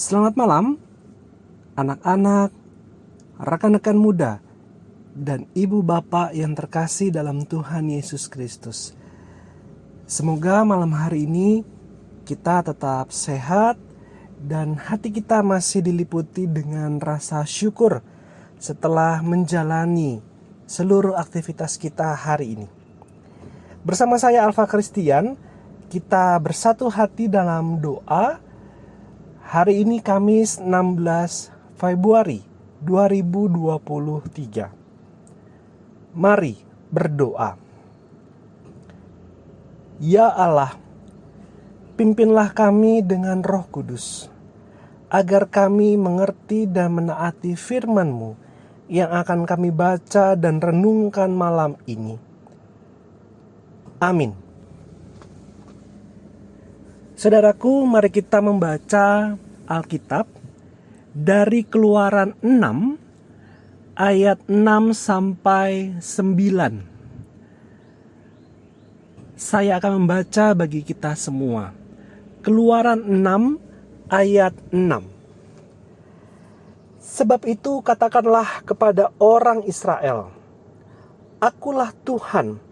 Selamat malam, anak-anak, rekan-rekan muda, dan ibu bapak yang terkasih dalam Tuhan Yesus Kristus. Semoga malam hari ini kita tetap sehat dan hati kita masih diliputi dengan rasa syukur setelah menjalani seluruh aktivitas kita hari ini. Bersama saya Alfa Christian, kita bersatu hati dalam doa. Hari ini Kamis 16 Februari 2023. Mari berdoa. Ya Allah, pimpinlah kami dengan Roh Kudus, agar kami mengerti dan menaati firman-Mu yang akan kami baca dan renungkan malam ini. Amin. Saudaraku, mari kita membaca Alkitab dari Keluaran 6 ayat 6 sampai 9. Saya akan membaca bagi kita semua. Keluaran 6 ayat 6. Sebab itu katakanlah kepada orang Israel, Akulah Tuhan.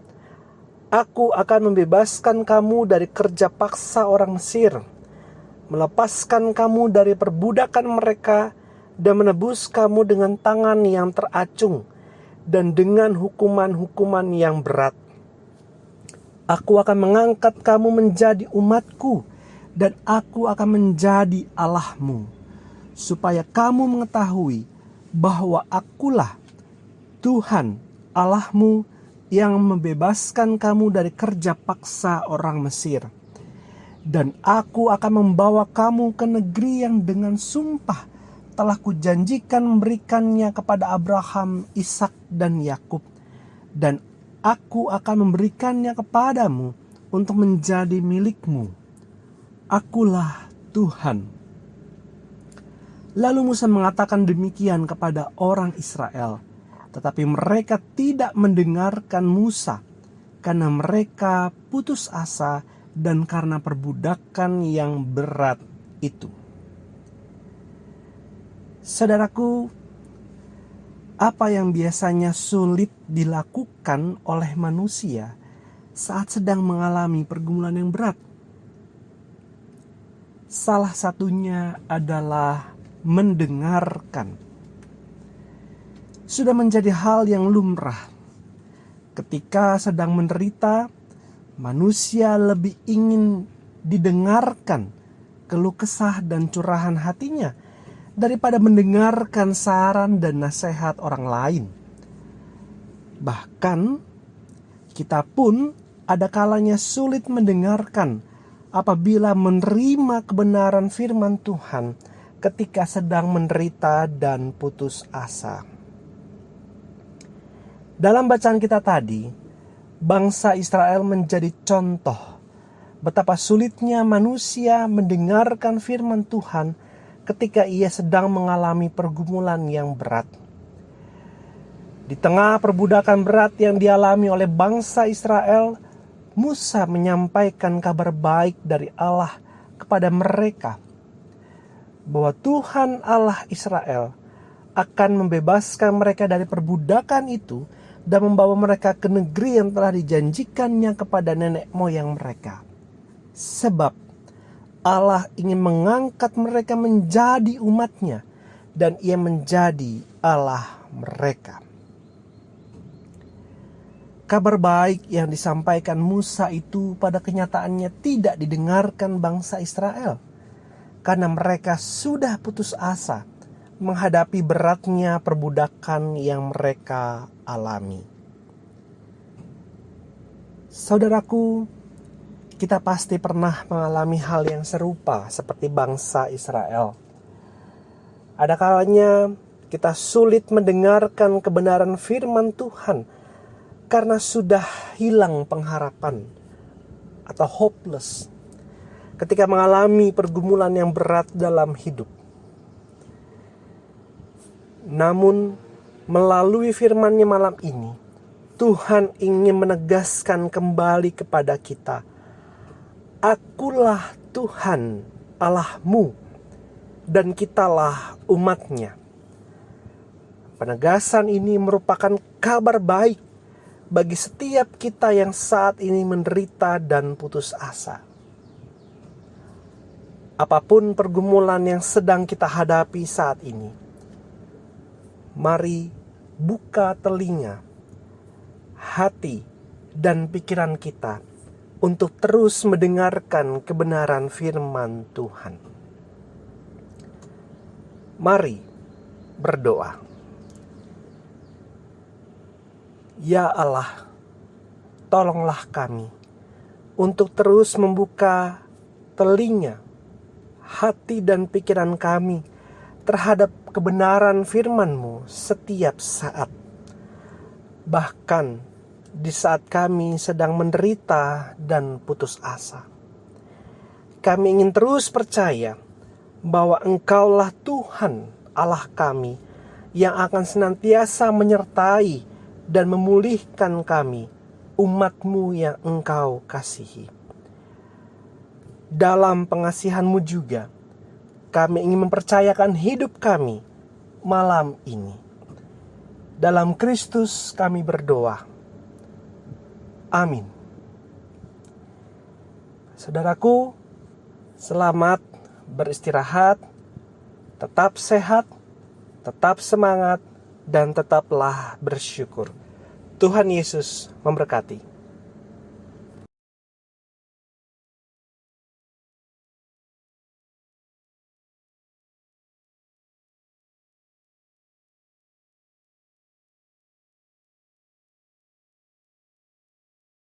Aku akan membebaskan kamu dari kerja paksa orang Mesir, melepaskan kamu dari perbudakan mereka, dan menebus kamu dengan tangan yang teracung, dan dengan hukuman-hukuman yang berat. Aku akan mengangkat kamu menjadi umatku, dan aku akan menjadi Allahmu, supaya kamu mengetahui bahwa akulah Tuhan Allahmu yang membebaskan kamu dari kerja paksa orang Mesir. Dan aku akan membawa kamu ke negeri yang dengan sumpah telah kujanjikan memberikannya kepada Abraham, Ishak, dan Yakub. Dan aku akan memberikannya kepadamu untuk menjadi milikmu. Akulah Tuhan. Lalu Musa mengatakan demikian kepada orang Israel. Tetapi mereka tidak mendengarkan Musa karena mereka putus asa dan karena perbudakan yang berat itu. Saudaraku, apa yang biasanya sulit dilakukan oleh manusia saat sedang mengalami pergumulan yang berat? Salah satunya adalah mendengarkan. Sudah menjadi hal yang lumrah. Ketika sedang menderita, manusia lebih ingin didengarkan keluh kesah dan curahan hatinya daripada mendengarkan saran dan nasihat orang lain. Bahkan, kita pun ada kalanya sulit mendengarkan apabila menerima kebenaran firman Tuhan ketika sedang menderita dan putus asa. Dalam bacaan kita tadi, bangsa Israel menjadi contoh betapa sulitnya manusia mendengarkan firman Tuhan ketika ia sedang mengalami pergumulan yang berat. Di tengah perbudakan berat yang dialami oleh bangsa Israel, Musa menyampaikan kabar baik dari Allah kepada mereka bahwa Tuhan Allah Israel akan membebaskan mereka dari perbudakan itu dan membawa mereka ke negeri yang telah dijanjikannya kepada nenek moyang mereka. Sebab Allah ingin mengangkat mereka menjadi umatnya dan ia menjadi Allah mereka. Kabar baik yang disampaikan Musa itu pada kenyataannya tidak didengarkan bangsa Israel karena mereka sudah putus asa menghadapi beratnya perbudakan yang mereka alami. Saudaraku, kita pasti pernah mengalami hal yang serupa seperti bangsa Israel. Ada kalanya kita sulit mendengarkan kebenaran firman Tuhan karena sudah hilang pengharapan atau hopeless ketika mengalami pergumulan yang berat dalam hidup. Namun, melalui firman-Nya malam ini, Tuhan ingin menegaskan kembali kepada kita, Akulah Tuhan Allahmu dan kitalah umat-Nya. Penegasan ini merupakan kabar baik bagi setiap kita yang saat ini menderita dan putus asa. Apapun pergumulan yang sedang kita hadapi saat ini, mari buka telinga, hati, dan pikiran kita untuk terus mendengarkan kebenaran firman Tuhan. Mari berdoa. Ya Allah, tolonglah kami untuk terus membuka telinga, hati dan pikiran kami terhadap kebenaran firman-Mu setiap saat. Bahkan di saat kami sedang menderita dan putus asa. Kami ingin terus percaya bahwa Engkaulah Tuhan Allah kami yang akan senantiasa menyertai dan memulihkan kami, umat-Mu yang Engkau kasihi. Dalam pengasihan-Mu juga, kami ingin mempercayakan hidup kami malam ini. Dalam Kristus kami berdoa. Amin. Saudaraku, selamat beristirahat, tetap sehat, tetap semangat, dan tetaplah bersyukur. Tuhan Yesus memberkati.